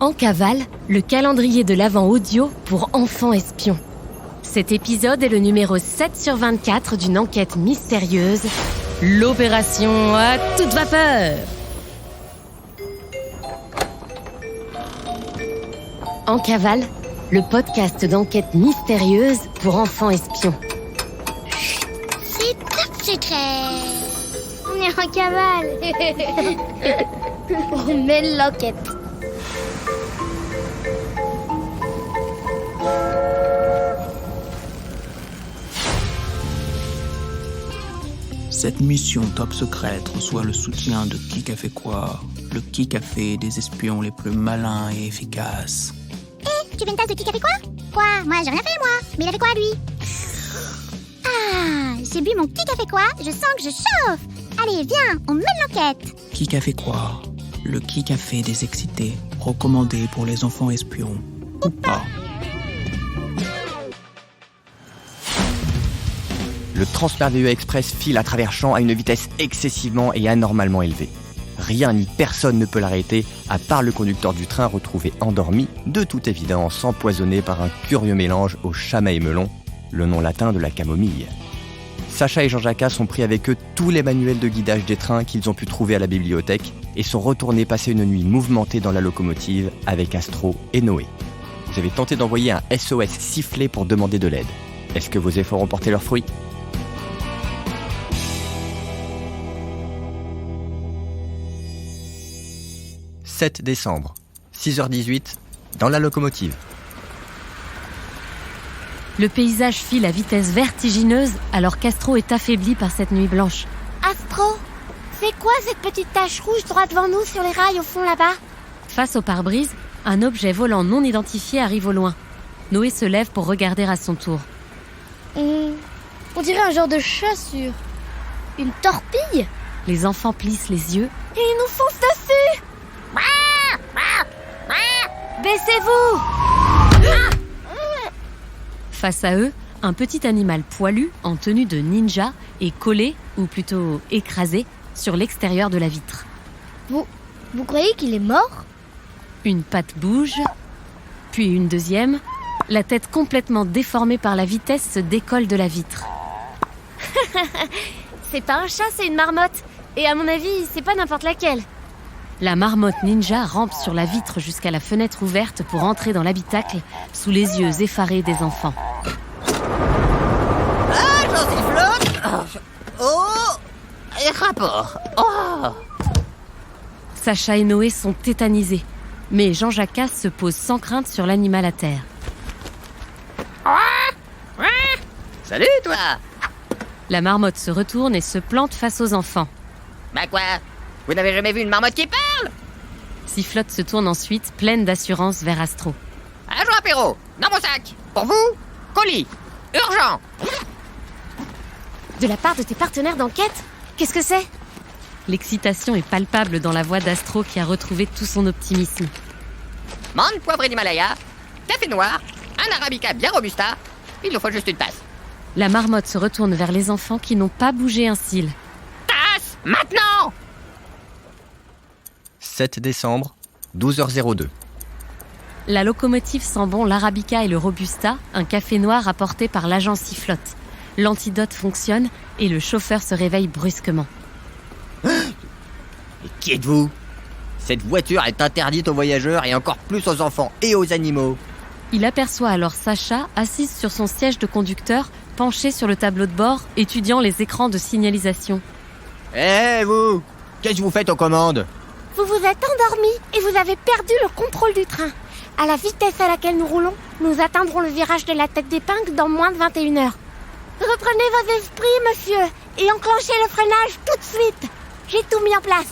En cavale, le calendrier de l'Avent audio pour enfants espions. Cet épisode est le numéro 7 sur 24 d'une enquête mystérieuse, l'opération à toute vapeur. En cavale, le podcast d'enquête mystérieuse pour enfants espions. C'est top secret. On est en cavale. On mène l'enquête. Cette mission top secrète reçoit le soutien de Qui qu'a fait quoi, le Qui qu'a fait des espions les plus malins et efficaces. Tu veux une tasse de qui a fait quoi? Quoi? Moi, j'ai rien fait, moi. Mais il a fait quoi, lui? Ah, j'ai bu mon qui a fait quoi? Je sens que je chauffe. Allez, viens, on mène l'enquête. Qui qu'a fait quoi, le Qui qu'a fait des excités, recommandé pour les enfants espions, ou pas. Le Transmerveilleux Express file à travers champs à une vitesse excessivement et anormalement élevée. Rien ni personne ne peut l'arrêter, à part le conducteur du train retrouvé endormi, de toute évidence empoisonné par un curieux mélange au chamaémelon, le nom latin de la camomille. Sacha et Jean-Jacques ont pris avec eux tous les manuels de guidage des trains qu'ils ont pu trouver à la bibliothèque et sont retournés passer une nuit mouvementée dans la locomotive avec Astro et Noé. Vous avez tenté d'envoyer un SOS sifflé pour demander de l'aide. Est-ce que vos efforts ont porté leurs fruits ? 7 décembre, 6h18, dans la locomotive. Le paysage file à vitesse vertigineuse alors qu'Astro est affaibli par cette nuit blanche. Astro, c'est quoi cette petite tache rouge droit devant nous sur les rails au fond là-bas? Face au pare-brise, un objet volant non identifié arrive au loin. Noé se lève pour regarder à son tour. On dirait un genre de chassure. Une torpille? Les enfants plissent les yeux. Et ils nous foncent dessus! Baissez-vous! Face à eux, un petit animal poilu en tenue de ninja est collé, ou plutôt écrasé, sur l'extérieur de la vitre. Vous croyez qu'il est mort? Une patte bouge, puis une deuxième. La tête complètement déformée par la vitesse se décolle de la vitre. C'est pas un chat, c'est une marmotte. Et à mon avis, c'est pas n'importe laquelle. La marmotte ninja rampe sur la vitre jusqu'à la fenêtre ouverte pour entrer dans l'habitacle sous les yeux effarés des enfants. Ah, j'en sifflote. Oh, et rapport. Oh. Sacha et Noé sont tétanisés, mais Jean-Jacques se pose sans crainte sur l'animal à terre. Salut, toi. La marmotte se retourne et se plante face aux enfants. Bah quoi? Vous n'avez jamais vu une marmotte qui parle? Sifflotte se tourne ensuite, pleine d'assurance, vers Astro. Agent apéro, dans mon sac. Pour vous, colis. Urgent. De la part de tes partenaires d'enquête? Qu'est-ce que c'est? L'excitation est palpable dans la voix d'Astro qui a retrouvé tout son optimisme. Menthe poivrée d'Himalaya, café noir, un arabica bien robusta. Il nous faut juste une tasse. La marmotte se retourne vers les enfants qui n'ont pas bougé un cil. Tasse, maintenant! 7 décembre, 12h02. La locomotive sent bon l'arabica et le robusta, un café noir apporté par l'agent Sifflotte. L'antidote fonctionne et le chauffeur se réveille brusquement. Et qui êtes-vous? Cette voiture est interdite aux voyageurs et encore plus aux enfants et aux animaux. Il aperçoit alors Sacha assise sur son siège de conducteur, penché sur le tableau de bord, étudiant les écrans de signalisation. Eh vous! Qu'est-ce que vous faites aux commandes? Vous vous êtes endormi et vous avez perdu le contrôle du train. À la vitesse à laquelle nous roulons, nous atteindrons le virage de la tête d'épingle dans moins de 21 heures. Reprenez vos esprits, monsieur, et enclenchez le freinage tout de suite. J'ai tout mis en place.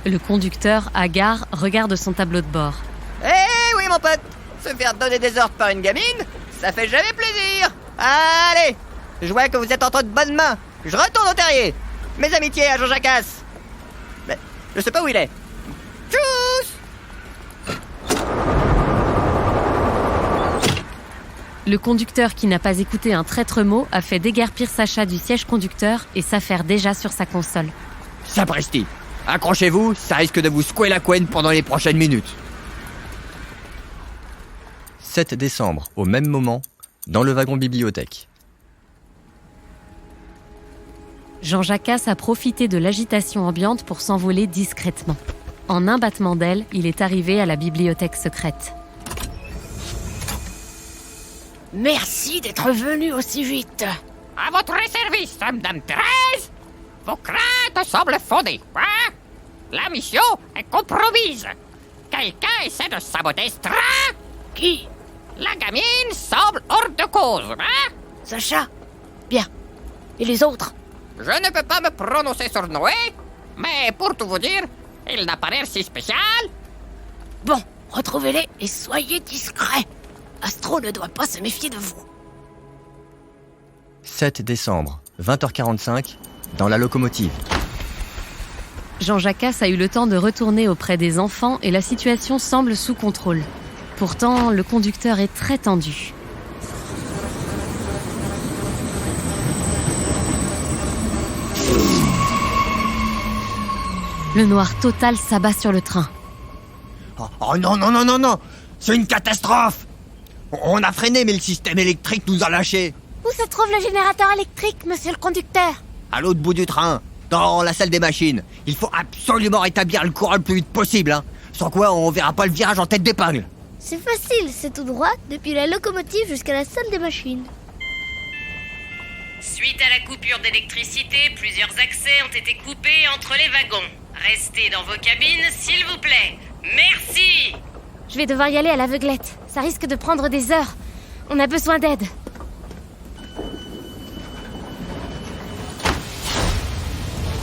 Le conducteur, hagard, regarde son tableau de bord. Eh oui, mon pote! Se faire donner des ordres par une gamine, ça fait jamais plaisir! Allez! Je vois que vous êtes entre de bonnes mains. Je retourne au terrier. Mes amitiés à Jean-Jacques. Mais je sais pas où il est. Tchuss! Le conducteur qui n'a pas écouté un traître mot a fait déguerpir Sacha du siège conducteur et s'affaire déjà sur sa console. Sapristi! Accrochez-vous, ça risque de vous secouer la couenne pendant les prochaines minutes. 7 décembre, au même moment, dans le wagon bibliothèque. Jean Jacasse a profité de l'agitation ambiante pour s'envoler discrètement. En un battement d'aile, il est arrivé à la bibliothèque secrète. Merci d'être venu aussi vite. À votre service, Madame Thérèse. Vos craintes semblent fondées, hein? La mission est compromise. Quelqu'un essaie de saboter ce train? Qui? La gamine semble hors de cause, hein? Sacha? Bien. Et les autres? Je ne peux pas me prononcer sur Noé, mais pour tout vous dire, il n'a pas l'air si spécial. Bon, retrouvez-les et soyez discrets. Astro ne doit pas se méfier de vous. 7 décembre, 20h45, dans la locomotive. Jean Jacasse a eu le temps de retourner auprès des enfants et la situation semble sous contrôle. Pourtant, le conducteur est très tendu. Le noir total s'abat sur le train. Oh non, c'est une catastrophe. On a freiné, mais le système électrique nous a lâchés. Où se trouve le générateur électrique, monsieur le conducteur? À l'autre bout du train, dans la salle des machines. Il faut absolument rétablir le courant le plus vite possible, hein. Sans quoi on verra pas le virage en tête d'épingle. C'est facile, c'est tout droit, depuis la locomotive jusqu'à la salle des machines. Suite à la coupure d'électricité, plusieurs accès ont été coupés entre les wagons. Restez dans vos cabines, s'il vous plaît. Merci! Je vais devoir y aller à l'aveuglette. Ça risque de prendre des heures. On a besoin d'aide.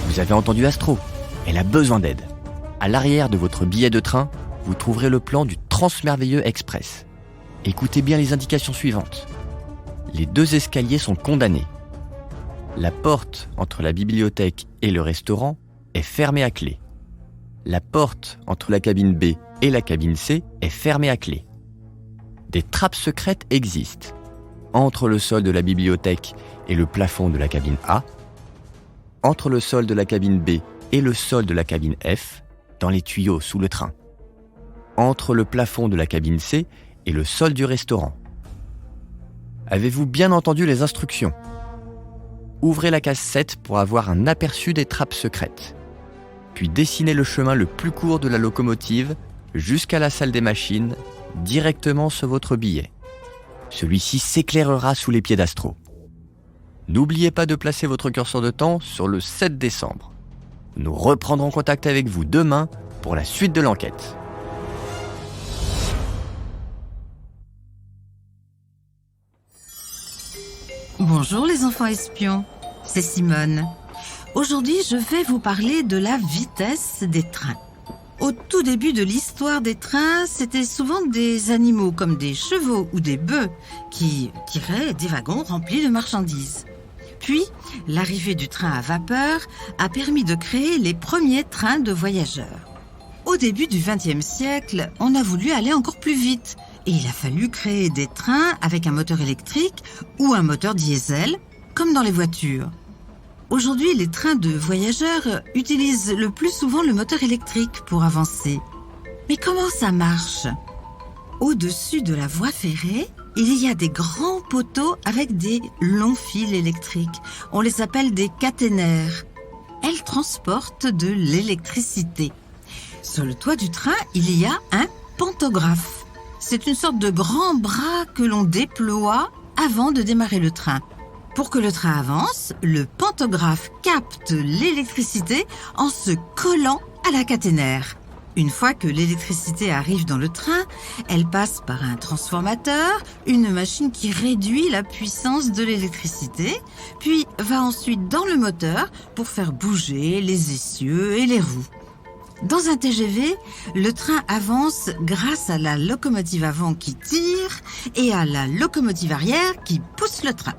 Vous avez entendu Astro. Elle a besoin d'aide. À l'arrière de votre billet de train, vous trouverez le plan du Transmerveilleux Express. Écoutez bien les indications suivantes. Les 2 escaliers sont condamnés. La porte entre la bibliothèque et le restaurant est fermée à clé. La porte entre la cabine B et la cabine C est fermée à clé. Des trappes secrètes existent. Entre le sol de la bibliothèque et le plafond de la cabine A, entre le sol de la cabine B et le sol de la cabine F, dans les tuyaux sous le train. Entre le plafond de la cabine C et le sol du restaurant. Avez-vous bien entendu les instructions? Ouvrez la case 7 pour avoir un aperçu des trappes secrètes. Puis dessinez le chemin le plus court de la locomotive jusqu'à la salle des machines, directement sur votre billet. Celui-ci s'éclairera sous les pieds d'Astro. N'oubliez pas de placer votre curseur de temps sur le 7 décembre. Nous reprendrons contact avec vous demain pour la suite de l'enquête. Bonjour les enfants espions, c'est Simone. Aujourd'hui, je vais vous parler de la vitesse des trains. Au tout début de l'histoire des trains, c'était souvent des animaux comme des chevaux ou des bœufs qui tiraient des wagons remplis de marchandises. Puis, l'arrivée du train à vapeur a permis de créer les premiers trains de voyageurs. Au début du XXe siècle, on a voulu aller encore plus vite et il a fallu créer des trains avec un moteur électrique ou un moteur diesel, comme dans les voitures. Aujourd'hui, les trains de voyageurs utilisent le plus souvent le moteur électrique pour avancer. Mais comment ça marche? Au-dessus de la voie ferrée, il y a des grands poteaux avec des longs fils électriques. On les appelle des caténaires. Elles transportent de l'électricité. Sur le toit du train, il y a un pantographe. C'est une sorte de grand bras que l'on déploie avant de démarrer le train. Pour que le train avance, le pantographe capte l'électricité en se collant à la caténaire. Une fois que l'électricité arrive dans le train, elle passe par un transformateur, une machine qui réduit la puissance de l'électricité, puis va ensuite dans le moteur pour faire bouger les essieux et les roues. Dans un TGV, le train avance grâce à la locomotive avant qui tire et à la locomotive arrière qui pousse le train.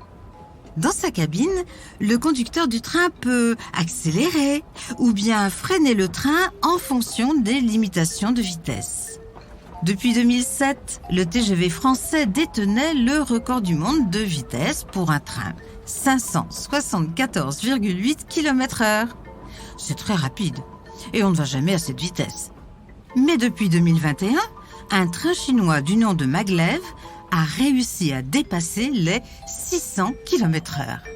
Dans sa cabine, le conducteur du train peut accélérer ou bien freiner le train en fonction des limitations de vitesse. Depuis 2007, le TGV français détenait le record du monde de vitesse pour un train, 574,8 km/h. C'est très rapide et on ne va jamais à cette vitesse. Mais depuis 2021, un train chinois du nom de Maglev a réussi à dépasser les 600 km/h.